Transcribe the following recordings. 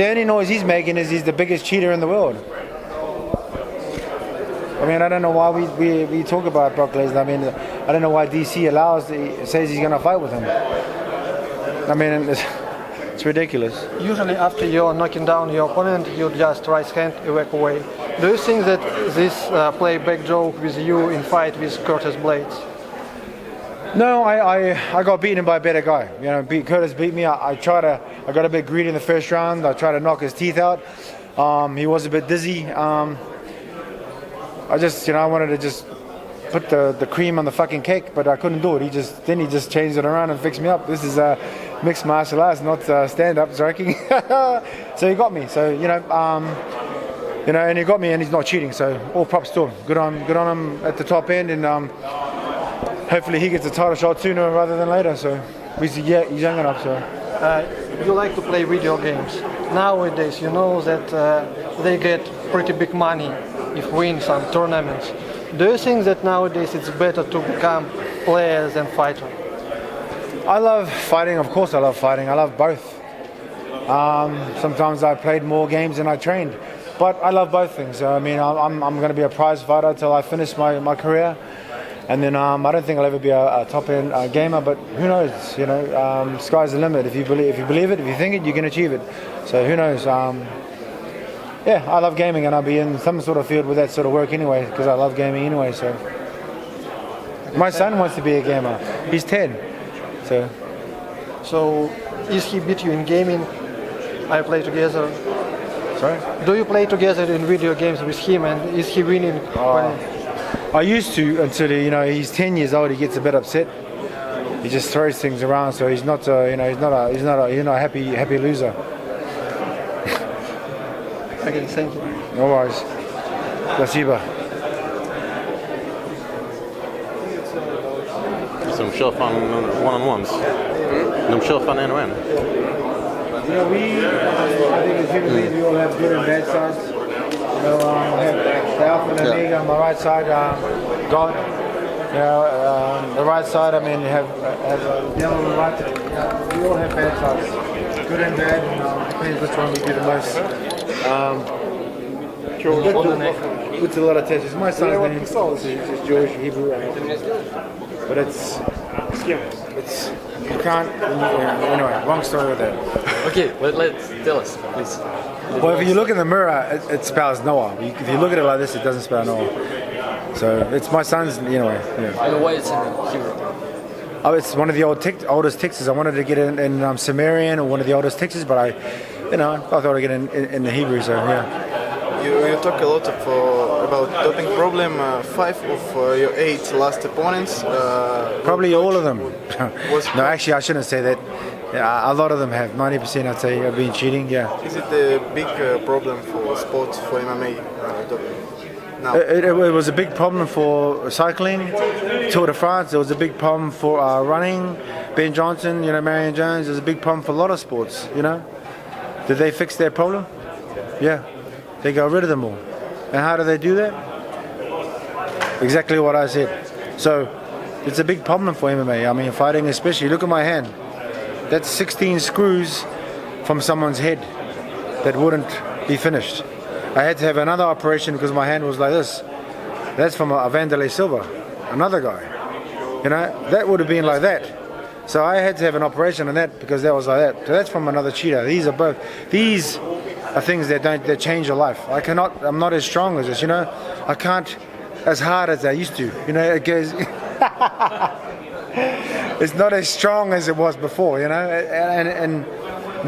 The only noise he's making is he's the biggest cheater in the world. I mean, I don't know why we talk about Brock Lesnar. I mean, I don't know why DC says he's going to fight with him. I mean, it's ridiculous. Usually after you're knocking down your opponent, you just right hand, you walk away. Do you think that this playback joke with you in fight with Curtis Blades? No, I got beaten by a better guy. You know, Curtis beat me. I got a bit greedy in the first round. I tried to knock his teeth out. He was a bit dizzy. I wanted to just put the cream on the fucking cake, but I couldn't do it. He just changed it around and fixed me up. This is mixed martial arts, not stand-up striking. So he got me. So and he got me, and he's not cheating. So all props to him. Good on him at the top end, and hopefully he gets a title shot sooner rather than later. So he's young enough. So you like to play video games. Nowadays, you know that they get pretty big money if win some tournaments. Do you think that nowadays it's better to become players than fighter? I love fighting. Of course, I love fighting. I love both. Sometimes I played more games than I trained, but I love both things. I mean, I'm going to be a prize fighter until I finish my career. And then I don't think I'll ever be a top-end gamer, but who knows? You know, sky's the limit. If you believe it, if you think it, you can achieve it. So who knows? Yeah, I love gaming, and I'll be in some sort of field with that sort of work anyway, because I love gaming anyway. So my son wants to be a gamer. He's 10. So is he beat you in gaming? I play together. Sorry? Do you play together in video games with him, and is he winning? I used to until he's 10 years old. He gets a bit upset. He just throws things around. So he's not he's not a happy loser. Okay, thank you. No worries. Спасибо. De kör fan one-on-ones. De kör fan en-on-en. I think as human beings, we all have good and bad sides. I have the Alpha and Omega on my right side, God. The right side, I mean, have the devil on the right. We all have bad sides, good and bad. Depends which one we do the most. With a lot of tattoos. My son's name is Jewish, Hebrew, but it's you can't. Anyway, long story with that. Okay, let's tell us, please. Well, if you look in the mirror, it spells Noah. If you look at it like this, it doesn't spell Noah. So it's my son's, anyway. Yeah. And why it's in Hebrew? Oh, it's one of the oldest texts. I wanted to get it in Sumerian or one of the oldest texts, but I thought I'd get it in the Hebrew. So yeah. You talk a lot about doping problem. 5 of your 8 last opponents. Probably all of them. No, actually, I shouldn't say that. Yeah, a lot of them have. 90%, I'd say, have been cheating. Yeah. Is it a big problem for sports, for MMA doping? Now? It was a big problem for cycling, Tour de France. It was a big problem for running. Ben Johnson, Marion Jones. It was a big problem for a lot of sports. Did they fix their problem? Yeah. They got rid of them all. And how do they do that? Exactly what I said. So it's a big problem for MMA. I mean, fighting especially. Look at my hand. That's 16 screws from someone's head that wouldn't be finished. I had to have another operation because my hand was like this. That's from a Vanderlei Silva, another guy. That would have been like that. So I had to have an operation on that because that was like that. So that's from another cheater. These are things that change your life. I'm not as strong as this, I can't as hard as I used to. It goes it's not as strong as it was before, and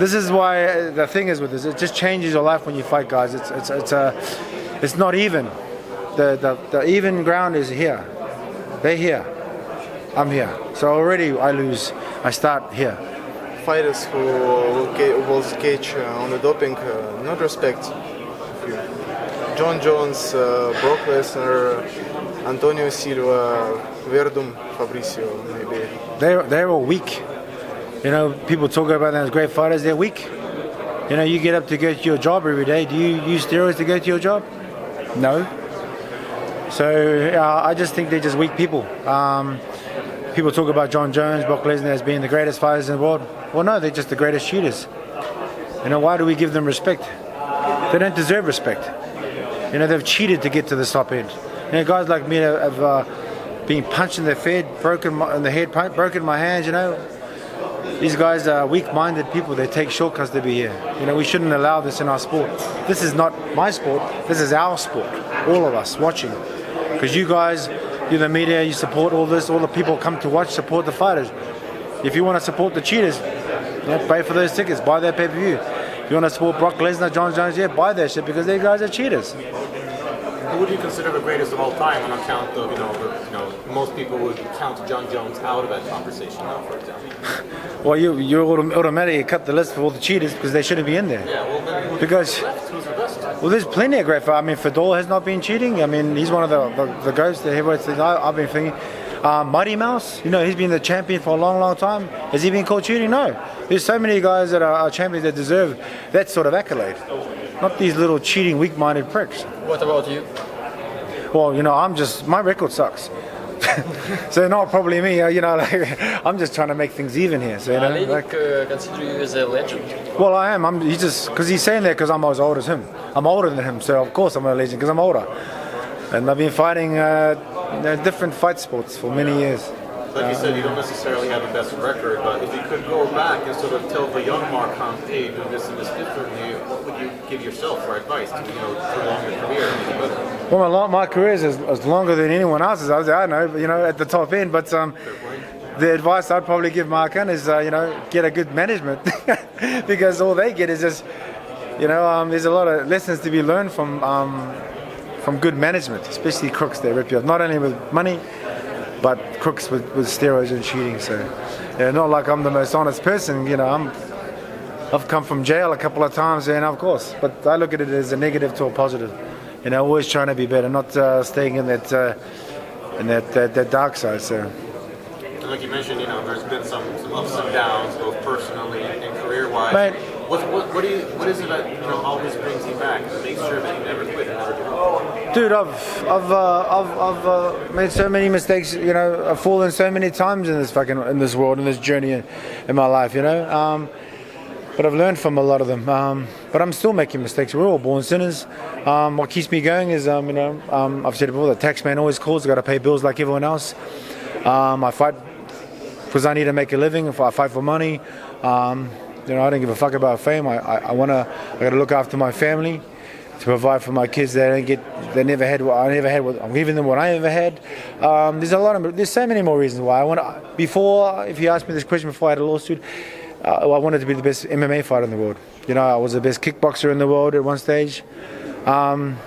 this is why the thing is with this, it just changes your life when you fight, guys. It's not even. The even ground is here. They're here. I'm here. So already I lose. I start here. Fighters who will catch on the doping, not respect you. John Jones, Brock Lesnar, Antonio Silva, Werdum, Fabricio, maybe. They're all weak. People talk about them as great fighters. They're weak. You get up to go to your job every day. Do you use steroids to go to your job? No. So I just think they're just weak people. People talk about John Jones, Brock Lesnar as being the greatest fighters in the world. Well, no, they're just the greatest cheaters. You know, why do we give them respect? They don't deserve respect. You know, they've cheated to get to the top end. You know, guys like me have been punched in the head, broken my hands. You know, these guys are weak-minded people. They take shortcuts to be here. You know, we shouldn't allow this in our sport. This is not my sport. This is our sport. All of us watching. Because you guys, you're the media, you support all this. All the people come to watch, support the fighters. If you want to support the cheaters, you know, pay for those tickets, buy their pay-per-view. If you want to support Brock Lesnar, John Jones, yeah, buy their shit because they guys are cheaters. Who would you consider the greatest of all time on account of, most people would count John Jones out of that conversation now, for example? Well, you automatically cut the list for all the cheaters because they shouldn't be in there. Yeah, well, then who's the best? Well, there's plenty of great fighters. I mean, Fedor has not been cheating. I mean, he's one of the goats, the heavyweights that I've been thinking. Mighty Mouse, you know, he's been the champion for a long, long time. Has he been caught cheating? No. There's so many guys that are champions that deserve that sort of accolade. Not these little cheating, weak-minded pricks. What about you? Well, you know, my record sucks. So not probably me, you know, like, I'm just trying to make things even here. So, you know, Lenik consider you as a legend. Well, I am. He's just, because he's saying that because I'm as old as him. I'm older than him, so of course I'm a legend because I'm older. And I've been fighting different fight sports for many years. Like you said, you don't necessarily have the best record, but if you could go back and sort of tell the young Mark Hunt, hey, do this and this differently, what would you give yourself for advice to, prolong your career and make it better? Well, my career is longer than anyone else's. I know, at the top end. But the advice I'd probably give Mark Hunt is, get a good management, because all they get is just, there's a lot of lessons to be learned from good management, especially crooks. They rip you off, not only with money, but crooks with steroids and cheating. So, not like I'm the most honest person. I've come from jail a couple of times, and of course, but I look at it as a negative to a positive. Always trying to be better, not staying in that dark side. So, and like you mentioned, there's been some ups and downs, both personally and career-wise. Mate, what is it that always brings you back and makes sure that you never quit and never give up? Dude, I've made so many mistakes. I've fallen so many times in this world, in this journey in my life. But I've learned from a lot of them. But I'm still making mistakes. We're all born sinners. What keeps me going is, I've said it before, the tax man always calls. I've got to pay bills like everyone else. I fight because I need to make a living. If I fight for money, I don't give a fuck about fame. I got to look after my family, to provide for my kids. They never had what I never had. I'm giving them what I never had. There's so many more reasons why I want to. Before, if you asked me this question before I had a lawsuit, I wanted to be the best MMA fighter in the world. I was the best kickboxer in the world at one stage. And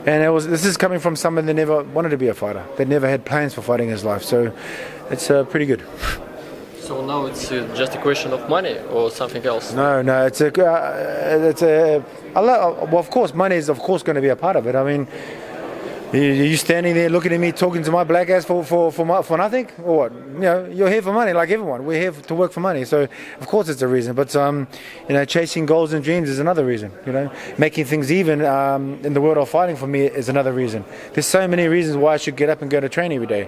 this is coming from someone that never wanted to be a fighter. They never had plans for fighting in his life. So it's pretty good. So now it's just a question of money or something else? No, well, of course, money is of course going to be a part of it. I mean, you standing there looking at me talking to my black ass for nothing, or what? You're here for money, like everyone. We're here to work for money, so of course it's a reason. But chasing goals and dreams is another reason. Making things even in the world of fighting for me is another reason. There's so many reasons why I should get up and go to train every day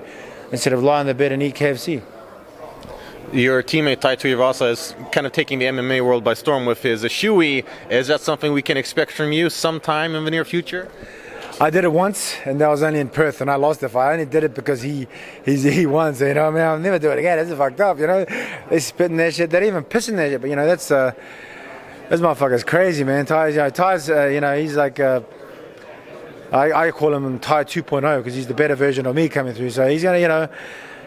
instead of lie on the bed and eat KFC. Your teammate Tai Tuivasa is kind of taking the MMA world by storm with his Shui. Is that something we can expect from you sometime in the near future? I did it once, and that was only in Perth, and I lost the fight. I only did it because he won. So I'll never do it again. That's fucked up. They spitting that shit. They're even pissing that shit. But this motherfucker's crazy, man. Ty's he's like I call him Tai 2.0 because he's the better version of me coming through. So he's gonna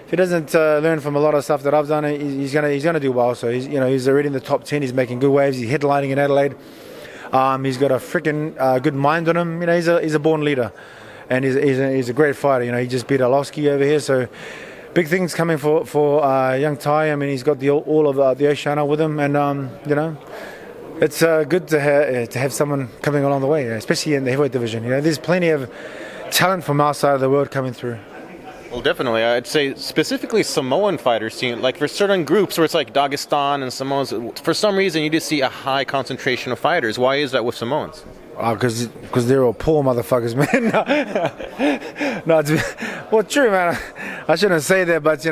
if he doesn't learn from a lot of stuff that I've done, he's gonna do well. So he's already in the top 10. He's making good waves. He's headlining in Adelaide. He's got a freaking good mind on him. He's a born leader, and he's a great fighter. He just beat Arlovsky over here. So big things coming for young Tai. I mean, he's got all of the Oceania with him, and it's good to have someone coming along the way, especially in the heavyweight division. There's plenty of talent from our side of the world coming through. Well, definitely. I'd say specifically Samoan fighters seem like for certain groups where it's like Dagestan and Samoans, for some reason you just see a high concentration of fighters. Why is that with Samoans? Because they're all poor motherfuckers, man. No, well, true, man. I shouldn't say that, but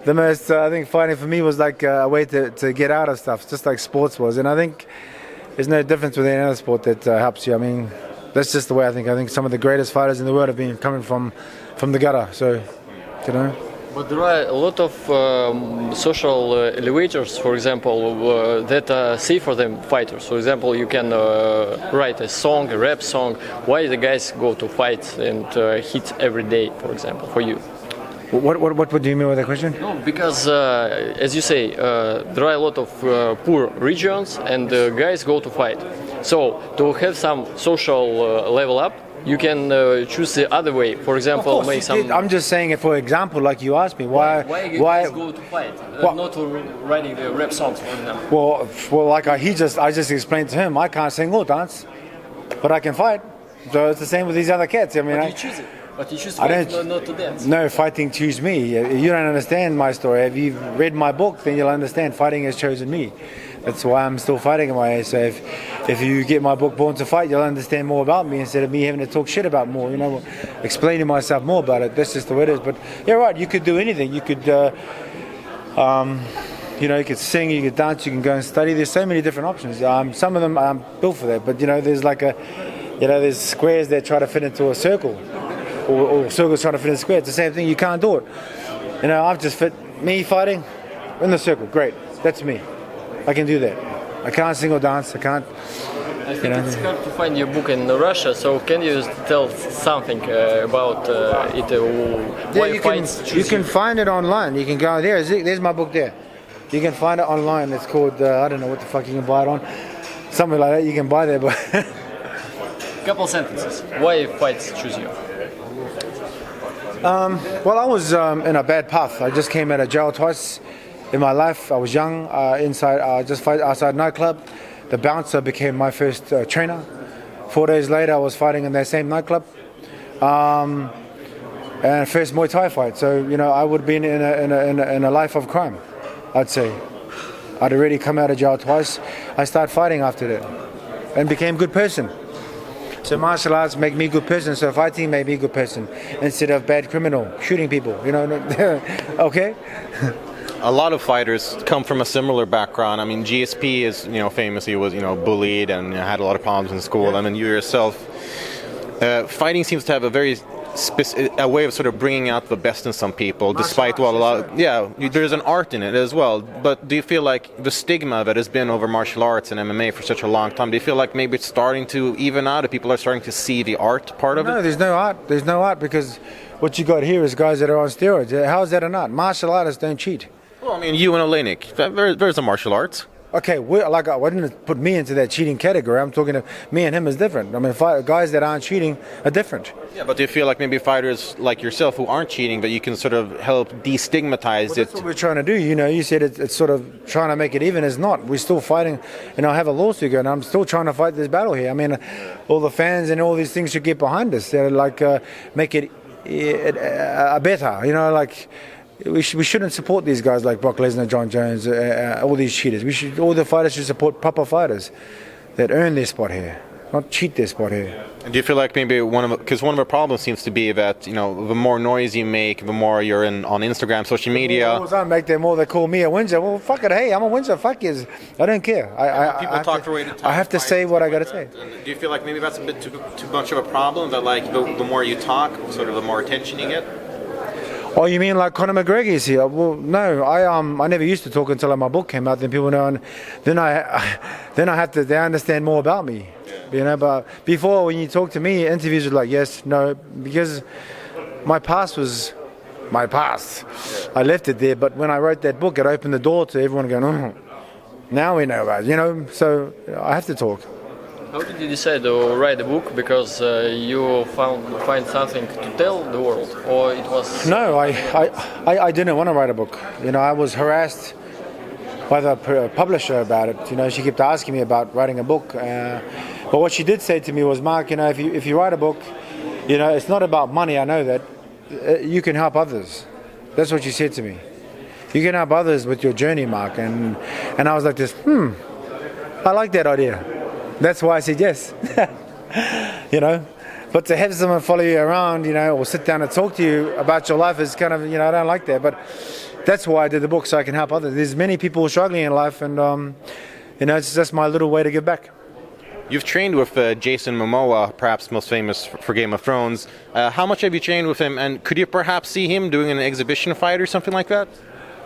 I think fighting for me was like a way to get out of stuff, just like sports was. And I think there's no difference with any other sport that helps you. I mean, that's just the way I think. I think some of the greatest fighters in the world have been coming from the gutter. So, you know. But there are a lot of social elevators, for example, that are safe for them fighters. For example, you can write a song, a rap song. Why the guys go to fight and hit every day, for example, for you? What do you mean with that question? No, because as you say, there are a lot of poor regions, and guys go to fight. So to have some social level up, you can choose the other way. For example, make some. I'm just saying it for example, like you asked me. Why guys go to fight, not to writing the rap songs for them? Well, like I just explained to him, I can't sing or dance, but I can fight. So it's the same with these other cats. I mean, But you choose it. But you choose fight, not to dance. No, fighting choose me. You don't understand my story. If you've read my book, then you'll understand fighting has chosen me. That's why I'm still fighting in my age. So if you get my book Born to Fight, you'll understand more about me instead of me having to talk shit about more, you know, explaining myself more about it. That's just the way it is. But you're right, you could do anything. You could, you know, you could sing, you could dance, you can go and study. There's so many different options. Some of them I'm built for that. But, you know, there's like there's squares that try to fit into a circle. Or circles trying to fit in a square. It's the same thing. You can't do it. You know, I've just fit me fighting in the circle. Great. That's me. I can do that. I can't sing or dance. I can't. I think it's hard to find your book in Russia. So can you tell something about it? You can find it online. You can go there. There's my book there. You can find it online. It's called I don't know what the fuck you can buy it on. Something like that. You can buy there, but. Couple sentences. Why fights choose you? Well, I was in a bad path. I just came out of jail twice in my life. I was young, just fight outside a nightclub. The bouncer became my first trainer. 4 days later, I was fighting in that same nightclub. And first Muay Thai fight. So, you know, I would have been in a life of crime, I'd say. I'd already come out of jail twice. I started fighting after that and became a good person. So martial arts make me a good person, so fighting made me a good person instead of bad criminal, shooting people, you know, okay? A lot of fighters come from a similar background. I mean, GSP is, you know, famously was, you know, bullied and had a lot of problems in school. I mean, you yourself, fighting seems to have a very a way of sort of bringing out the best in some people, despite what there's an art in it as well. But do you feel like the stigma that has been over martial arts and MMA for such a long time, do you feel like maybe it's starting to even out, and people are starting to see the art part of it? No, there's no art. There's no art because what you got here is guys that are on steroids. How is that an art? Martial artists don't cheat. Well, I mean, you and Olenek, there's a martial arts. Okay, I wouldn't put me into that cheating category. I'm talking to me and him is different. I mean, guys that aren't cheating are different. Yeah, but do you feel like maybe fighters like yourself who aren't cheating, that you can sort of help destigmatize it? That's what we're trying to do. You know, you said it's sort of trying to make it even. It's not. We're still fighting. You know, I have a lawsuit going. I'm still trying to fight this battle here. I mean, all the fans and all these things should get behind us. Like make it better. You know, like. We shouldn't support these guys like Brock Lesnar, John Jones, all these cheaters. All the fighters should support proper fighters that earn their spot here, not cheat their spot here. And do you feel like maybe because one of the problems seems to be that, you know, the more noise you make, the more you're on Instagram, social media. I make them more. They call me a Windsor. Well, fuck it. Hey, I'm a Windsor. Fuck you. I don't care. I have to say what I got to say. Do you feel like maybe that's a bit too much of a problem? That like the more you talk, sort of the more attention you get. Oh, you mean like Conor McGregor is here? Well, no, I never used to talk until my book came out. Then people know, and then they understand more about me. You know, but before when you talk to me, interviews were like yes, no, because my past was my past. I left it there, but when I wrote that book, it opened the door to everyone going, oh, now we know about it, you know. So I have to talk. How did you decide to write a book? Because you find something to tell the world, or it was? No, I didn't want to write a book. You know, I was harassed by the publisher about it. You know, she kept asking me about writing a book. But what she did say to me was, Mark, you know, if you write a book, you know, it's not about money. I know that. You can help others. That's what she said to me. You can help others with your journey, Mark. And I was like this. I like that idea. That's why I said yes. You know, but to have someone follow you around, you know, or sit down and talk to you about your life is kind of, you know, I don't like that. But that's why I did the book, so I can help others. There's many people struggling in life, and it's just my little way to give back. You've trained with Jason Momoa, perhaps most famous for Game of Thrones. How much have you trained with him, and could you perhaps see him doing an exhibition fight or something like that?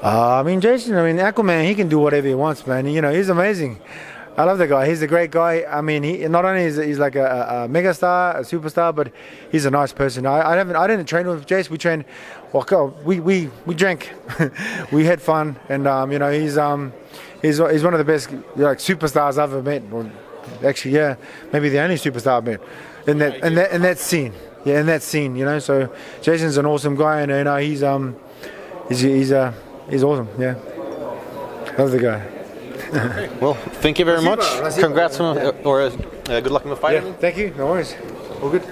Jason, Aquaman, he can do whatever he wants, man. He's amazing. I love the guy. He's a great guy. He not only is he's like a mega star, a superstar, but he's a nice person. I didn't train with Jason. We trained. Well, God, we drank, we had fun, and he's one of the best superstars I've ever met. Well, actually, yeah, maybe the only superstar I've met in that scene. Yeah, in that scene, So Jason's an awesome guy, and he's awesome. Yeah, love the guy. Well, thank you very much. Congrats, or good luck in the fight. Yeah, thank you. No worries. All good.